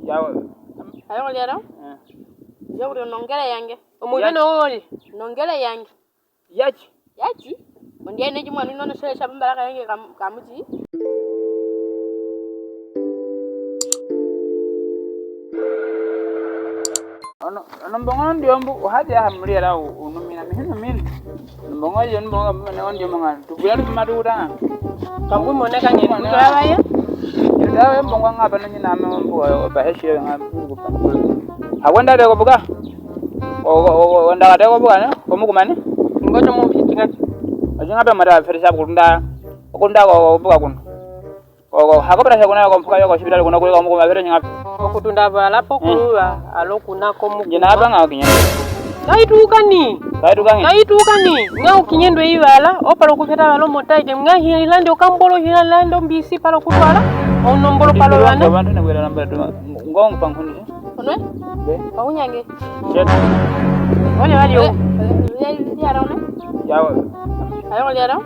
Yawa. Ayo lero? Yo uri nongera yange. Omugana oli. Nongera yange. Yachi. Yachi? Ondiye neji mwana inono shere shabambara yange kamuji. Ono mbongo ndio mbu haja hamlira unumina mihino. Mbongo yo mbongo ndio manga. Tubula tumadura. Kambu moneka nyeni kutawaya. Dawe mbongo ngapa nanyi name mbu baheshe ngabu. Awenda de kobuka. Wanda wate kobuka ne? Komukumane? Ngoto mu fitinga. Ajinga be mara ferisa kunda kobuka kuno. Hakobra shakuna ko mpuka yoko shibira kuno kuliko mukuma vere nyinga. Okutunda bala pokuwa alokuna ko mu. Jina abanga okinyendo. Kaitukani. Nga ukinyendo ibala opalo kupeta balo motaide nga hilande okambolo hilande mbisi palo kutwala. Ono mbolo palo wana. Abantu ne bwera namba to. Ngong pangkundi. Onwe? Be. Paunyange. Chet. Wale yo. Yara one? Yawa. Ayo lero?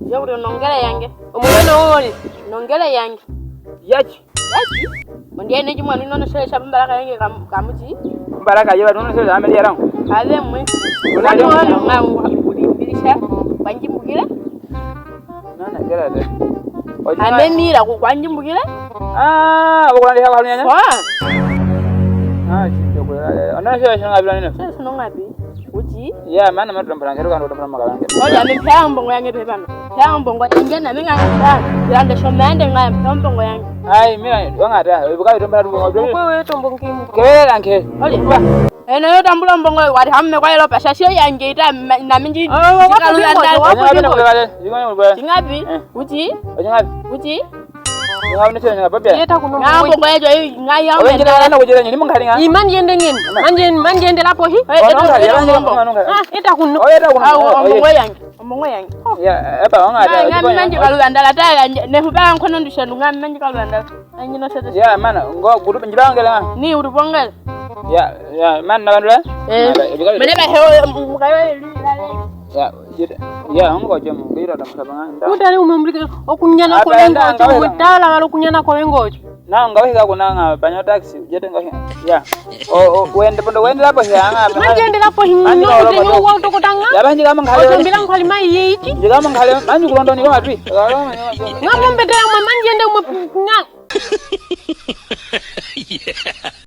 Yo uri nongera yange. Omugana oli. Nongera yange. Yachi. Ondiye neji mwana inono shere shabambara yange kamuji. Baraka yeba nono shere ameli yarang. Ale mwe. Wali uri birisha banji mugire? Nana gera de. Amemira kwanji mugire? Bokwandi haba halunya. Wa. Chikyo. Ona shere ngabila nene. Shere ngabi? Uji? Ya mana matrambara ngero kan ndo magalange. Oya mpya mbongo yange pepano. Pya mbongo ingena minga ngada. Yande shomande ngaya mbongo yange. Ai mira wangata buka ndo mbara mbongo. Ko we tombo nkimu. Kera nke. Oli wa. Eno yo tambula mbongo wali hamme kwa ilo pesa sio yange ita na minji. Singapi? Uji? Uji? Ngawne shere ngababya. Yeta kuno. Mbongo yejo ngaya ambe. Oye jina na kujira nyini munghalinga. Iman yende ngene. Manje lapo hi. Eta kuno. Mbongo yange. Ya eba wangata. Manje kalundala ta ne hubanga nkono ndishandu manje kalundala. Anyino sete. Ya mana ngo gudu njibangela. Ni urubongela. Ya man nabandula. Meneba hewo mukayo ya ngo jomo ngira tamsabanga. Utali umemlika okunyana ko wengo wetala ngalokunyana ko wengo. Na ngaweka kunanga banyo taxi jete ngahi. Ya. Wende pondo wende lapo hianga. Manje ende lapo hinno kutenyo wa utokotanga. Yabanje kama ngale. Otambila nkhali mai yiki. Jigama ngale manje kulondo ni kama twi. Ngapombe tena manje ende umekunya.